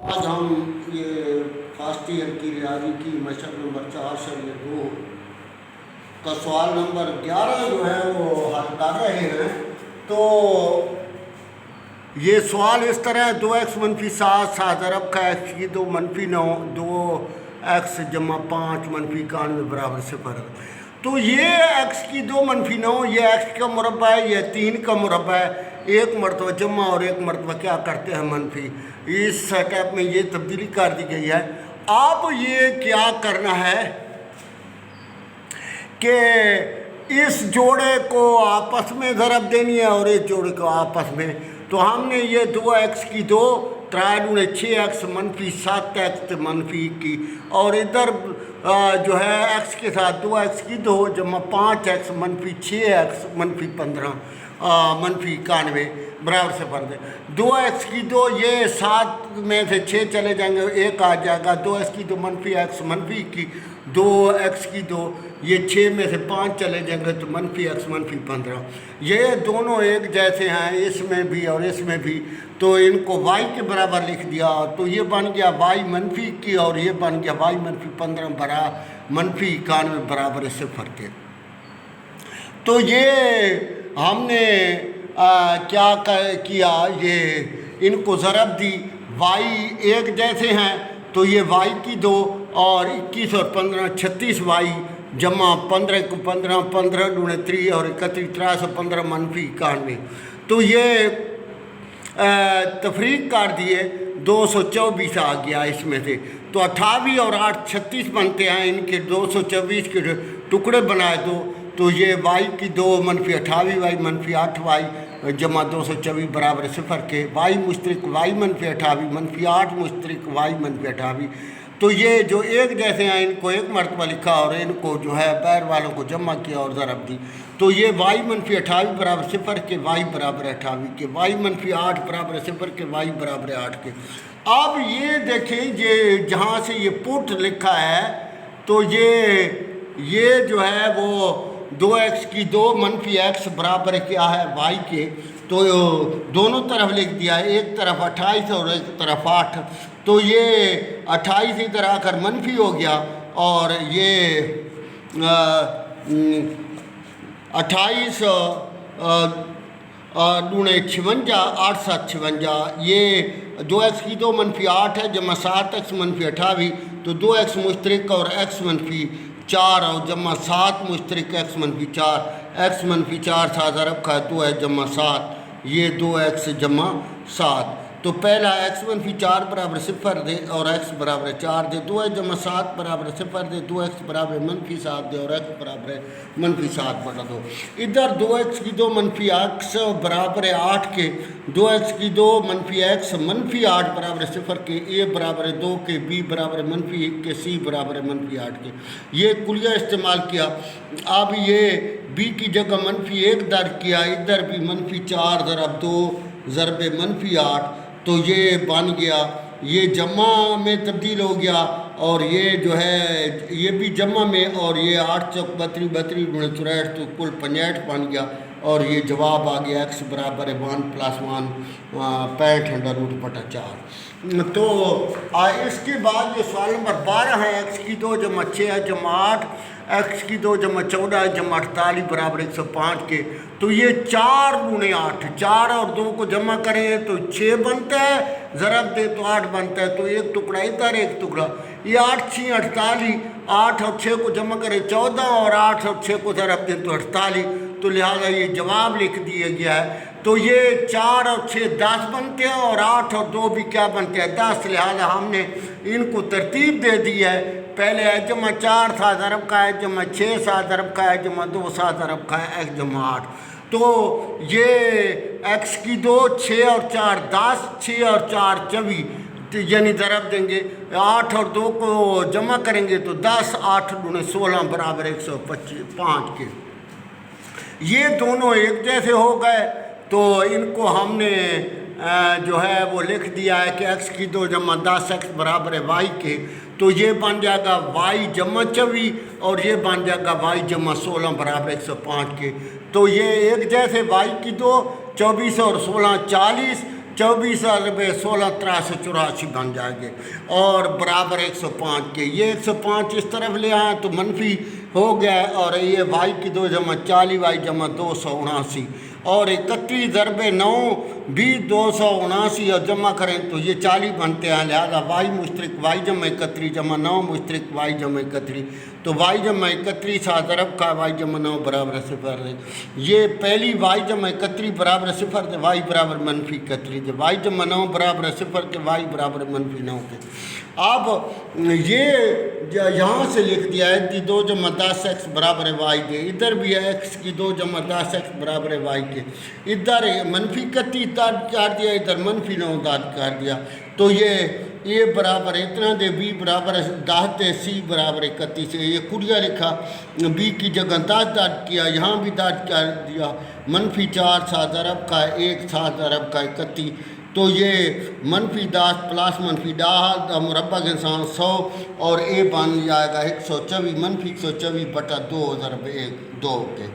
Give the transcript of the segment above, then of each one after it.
آج ہم یہ فرسٹ ایئر کی ریاضی کی مشق نمبر 4/2 کا سوال نمبر 11 جو ہے وہ حل کر رہے ہیں۔ تو یہ سوال اس طرح ہے 2x - 7 7 ضرب کا x کی 2 - 9 2x + 5 - 91 برابر 0۔ تو یہ x کی 2 - 9 یہ x کا مربع ہے، یہ 3 کا مربع ہے، ایک مرتبہ جمع اور ایک مرتبہ کیا کرتے ہیں منفی۔ اس سیٹ میں یہ تبدیلی کر دی گئی ہے۔ اب یہ کیا کرنا ہے کہ اس جوڑے کو آپس میں ضرب دینی ہے اور اس جوڑے کو آپس میں۔ تو ہم نے یہ 2x کی 2 3 × 6x - 7x -21 اور ادھر جو ہے x کے ساتھ 2x کی 2 + 5x - 6x -15 -91 برابر 0 ہے۔ 2x کی 2 یہ 7 میں سے 6 چلے جائیں گے، 1 آ جائے گا۔ 2x کی 2 - x -21 2x کی 2 یہ 6 میں سے 5 چلے جائیں گے تو -x -15۔ یہ دونوں ایک جیسے ہیں، اس میں بھی اور اس میں بھی، تو ان کو y کے برابر لکھ دیا تو یہ بن گیا y -21 اور یہ بن گیا y -15 -91 برابر 0 کے۔ تو یہ ہم نے کیا کیا، یہ ان کو ضرب دی، y ایک جیسے ہیں تو یہ y کی 2 اور 21 اور 15 36y جمع 15 کو 15 15 × 3 اور 31 315 -91۔ تو یہ تفریق کر دیے 224 آ گیا اس میں سے۔ تو 28 اور 8 36 بنتے ہیں، ان کے 224 کے ٹکڑے بنائے دو تو یہ y کی 2 - 28y - 8y جمع 224 برابر 0 کے۔ y مشترک y - 28 -8 مشترک y - 28۔ تو یہ جو ایک جیسے ہیں ان کو ایک مرتبہ لکھا اور ان کو جو ہے بیر والوں کو جمع کیا اور ضرب دی۔ تو یہ y - 28 برابر 0 کے، y برابر 28 کے، y - 8 برابر 0 کے، y برابر 8 کے۔ اب یہ دیکھیں یہ جہاں سے یہ پٹ لکھا ہے تو یہ جو ہے وہ 2x کی 2 - x برابر کیا ہے y کے، تو دونوں طرف لکھ دیا، ایک طرف 28 اور ایک طرف 8۔ تو یہ 28 ادھر آ کر منفی ہو گیا اور یہ 28 × 56 8 7 56، یہ 2x کی 2 - 8 ہے جمع 7x - 28 تو 2x مشترک اور x - 4 اور جمع 7 مشترک x - 4 x - 4 7 ضرب کا 2 ہے جمع 7، یہ 2x جمع 7۔ تو پہلا x - 4 برابر 0 دے اور x برابر 4 دے، 2x جمع 7 برابر 0 دے، 2x برابر -7 دے اور x برابر -7 بٹا 2۔ ادھر 2x کی 2 - x برابر 8 کے، 2x کی 2 - x -8 برابر 0 کے، a برابر 2 کے، b برابر -1 کے، c برابر -8 کے۔ یہ کلیہ استعمال کیا۔ اب یہ b کی جگہ -1 درج کیا، ادھر بھی -4 ضرب 2 ضرب -8 تو یہ بن گیا، یہ جمع میں تبدیل ہو گیا اور یہ جو ہے یہ بھی جمع میں، اور یہ 8 چوک 32 32 × 64 تو کل 65 بن گیا اور یہ جواب آ گیا x برابر 1 + 1 65√4۔ تو اس کے بعد یہ سوال نمبر 12 ہے، x کی 2 + 6 + 8 x کی 2 + 14 + 48 برابر 105 کے۔ تو یہ 4 × 8 4 اور 2 کو جمع کریں تو 6 بنتا ہے، ضرب دے تو 8 بنتا ہے، تو ایک ٹکڑا ادھر ایک ٹکڑا، یہ 8 × 6 = 48، 8 اور 6 کو جمع کریں 14 اور 8 اور 6 کو ضرب دیں تو 48، تو لہٰذا یہ جواب لکھ دیا گیا ہے۔ تو یہ 4 اور 6 10 بنتے ہیں اور 8 اور 2 بھی کیا بنتے ہیں 10، لہٰذا ہم نے ان کو ترتیب دے دی ہے۔ پہلے x جمع 4 7 ضرب کا x جمع 6 7 ضرب کا x جمع 2 7 ضرب کا x جمع 8۔ تو یہ x کی 2 6 اور 4 10 6 اور 4 24 یعنی ضرب دیں گے، 8 اور 2 کو جمع کریں گے تو 10 8 × 16 برابر 105 کے۔ یہ دونوں ایک جیسے ہو گئے تو ان کو ہم نے جو ہے وہ لکھ دیا ہے کہ x کی 2 + 10x برابر ہے y کے۔ تو یہ بن جائے گا y جمع 24 اور یہ بن جائے گا y جمع 16 برابر 105 کے۔ تو یہ ایک جیسے y کی 2 24 اور 16 40 24 अरब 16,384 बन जाएंगे और बराबर 105 के। ये 105 इस तरफ ले आए तो मनफी हो गया और ये वाई की 2 जमा 40 वाई जमा 279 और 31 ضرب 9 भी 279 और जमा करें तो ये 40 बनते हैं। लिहाजा वाई मुश्तरक वाई जमा 31 जमा 9 मुश्तरक वाई जमा 31 तो वाई जमा 31 7 अरब का वाई जमा 9 बराबर 0 है। ये पहली वाई जमा 31 बराबर 0 है वाई बराबर मनफी 31 वाई जमा 9 बराबर 0 के वाई बराबर मनफी 9 के। अब ये यहाँ से लिख दिया है कि 2 जमा 10 एक्स बराबर है वाई के। इधर भी है एक्स की 2 जमा 10 एक्स बराबर है वाई के। इधर मनफी 31 दर्ज कर दिया, इधर मनफी 9 दर्ज कर दिया तो ये ए बराबर है इतना दे बी बराबर है 10 थे सी बराबर 31 है। ये कुड़िया लिखा बी की जगह 10 दर्ज किया, यहाँ भी दर्ज कर दिया मनफी 4 7 अरब का 1 7 अरब का 31 तो ये मनफी 10 प्लस मनफी 10 मुरब्बा के साथ 100 और ए बन जाएगा 124 मनफी 124 बटा 2 ضرب 1 2 के।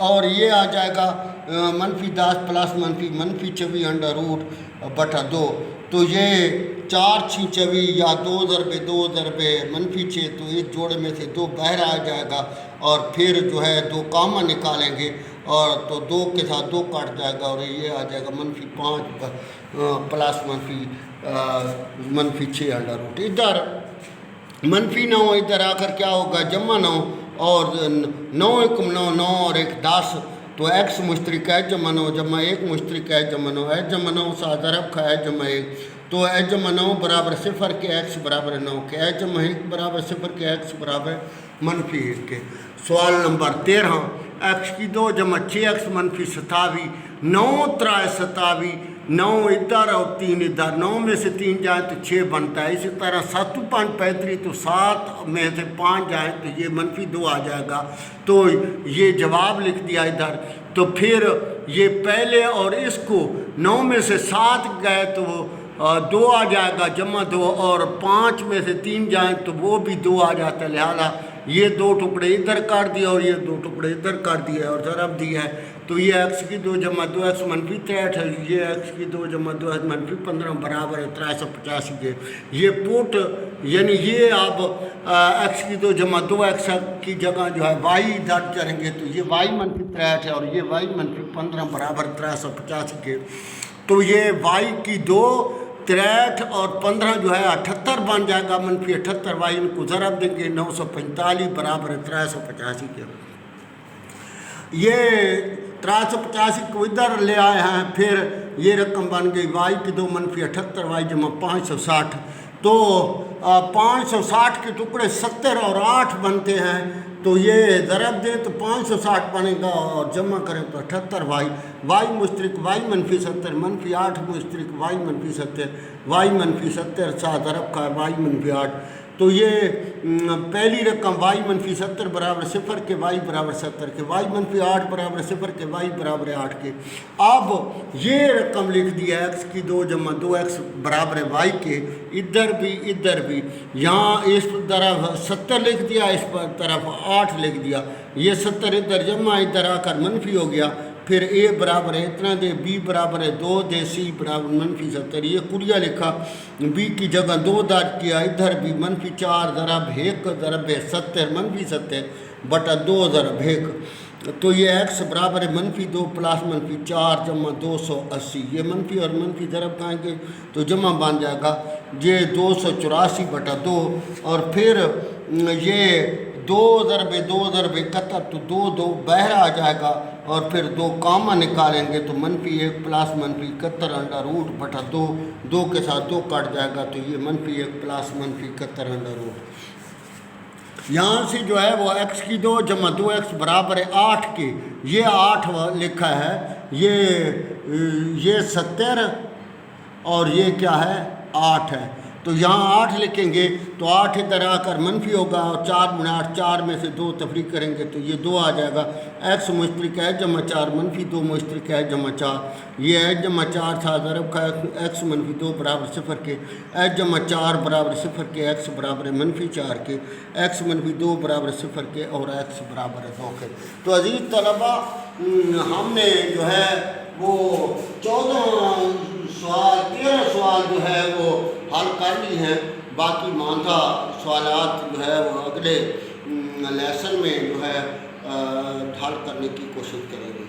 और ये आ जाएगा मनफी 10 प्लस मनफी 24 अंडर रूट बटा 2 तो ये 4 6 24 या 2 ضرب 2 ضرب मनफी 6 तो इस जोड़े में से 2 बाहर आ जाएगा और फिर जो है 2 कामा निकालेंगे और तो 2 के साथ 2 काट जाएगा और ये आ जाएगा मनफी 5 प्लस मनफी 6 अंडर रूट। इधर मनफी 9 इधर आकर क्या होगा जमा 9 और 9 1 9 9 और 1 10 तो एक्स मुश्तरक है जमा 9 जमा 1 मुश्तरक है जमा 9 है जमा 9 7 अरब का है जमा 1 तो है जमा 9 बराबर 0 के एक्स बराबर 9 के है जमा 1 बराबर 0 के एक्स बराबर मनफी 1 के। सवाल नंबर 13 एक्स की 2 जमा 6 एक्स मनफी 27 9 3 27 9 इधर और 3 इधर 9 में से 3 जाए तो 6 बनता है। इसी तरह 7 5 35 तो 7 में से 5 जाए तो ये मनफी 2 आ जाएगा तो ये जवाब लिख दिया इधर। तो फिर ये पहले और इसको 9 में से 7 गए तो 2 आ जाएगा जमा 2 और 5 में से 3 जाए तो वो भी 2 आ जाता है। लिहाजा ये 2 टुकड़े इधर काट दिया और ये 2 टुकड़े इधर काट दिया और ज़रब दिया है तो ये एक्स की 2 जमा 2 एक्स मनफी 63 है। ये एक्स की 2 जमा 2 एक्स मनफी 15 बराबर है 385 के। ये पुट यानी ये आप एक्स की 2 जमा 2 एक्स की जगह जो है वाई दर्ज करेंगे तो ये वाई मनफी 63 है और ये वाई मनफी 15 बराबर 385 के। तो ये वाई की 2 63 और 15 जो है 78 बन जाएगा मनफी 78 वाई इनको ज़रब देंगे 945 बराबर है 385 के। ये 385 को इधर ले आए हैं फिर ये रकम बन गई वाई की 2 मनफी 78 वाई जमा 560 तो 560 के टुकड़े 70 और 8 बनते हैं तो ये ज़रब दें तो 560 बनेगा और जमा करें तो 78 वाई मुश्तरक वाई मनफी 70 मनफी 8 मुश्तरक वाई मनफी 70 वाई मनफी 70 7 अरब का वाई मनफी 8 तो ये पहली रकम वाई मनफी 70 बराबर 0 के वाई बराबर 70 के वाई मनफी 8 बराबर 0 के वाई बराबर 8 के। अब ये रकम लिख दिया एक्स की 2 जमा 2 एक्स बराबर वाई के। इधर भी यहाँ इस तरफ 70 लिख दिया इस तरफ 8 लिख दिया ये 70 इधर जमा इधर आकर मनफी हो गया फिर ए बराबर है इतना दे बी बराबर है 2 दे सी बराबर मनफी 70 ये कुड़िया लिखा बी की जगह 2 दर्ज किया इधर भी मनफी 4 ज़रब 1 ज़रब 70 मनफी 70 बटा 2 ज़रब 1 तो ये एक्स बराबर है मनफी 2 प्लस मनफी 4 जमा 280 ये मनफी और मनफी ज़रब खाएंगे तो जमा बन जाएगा ये 284 बटा 2 और फिर ये 2 ज़रब 2 ज़रब 71 तो 2 2 बाहर आ जाएगा और फिर 2 कामा निकालेंगे तो मनफी 1 प्लस मनफी 71 अंडर रूट बटा 2 2 के साथ 2 कट जाएगा तो ये मनफी 1 प्लस मनफी 71 अंडर रूट। यहाँ से जो है वो एक्स की 2 जमा 2 एक्स बराबर है 8 के। ये 8 लिखा है ये 70 और ये क्या है 8 है तो यहाँ 8 लिखेंगे तो 8 इधर आकर मनफी होगा और 4 में 8 4 में से 2 तफरीक करेंगे तो ये 2 आ जाएगा। एक्स मुश्तरक है जमा 4 मनफी 2 मुश्तरक है जमा 4 ये है जमा 4 था ज़रब का एक्स मनफी 2 बराबर 0 के एच जमा 4 बराबर 0 के एक्स बराबर मनफी 4 के एक्स मनफी 2 बराबर 0 के और एक्स बराबर 2 के। तो अजीज़ तलबा हमने जो है वो 14 سوال 13 سوال جو ہے وہ حل کر لی ہیں، باقی ماندہ سوالات جو ہے وہ اگلے لیسن میں جو ہے حل کرنے کی کوشش کریں گے۔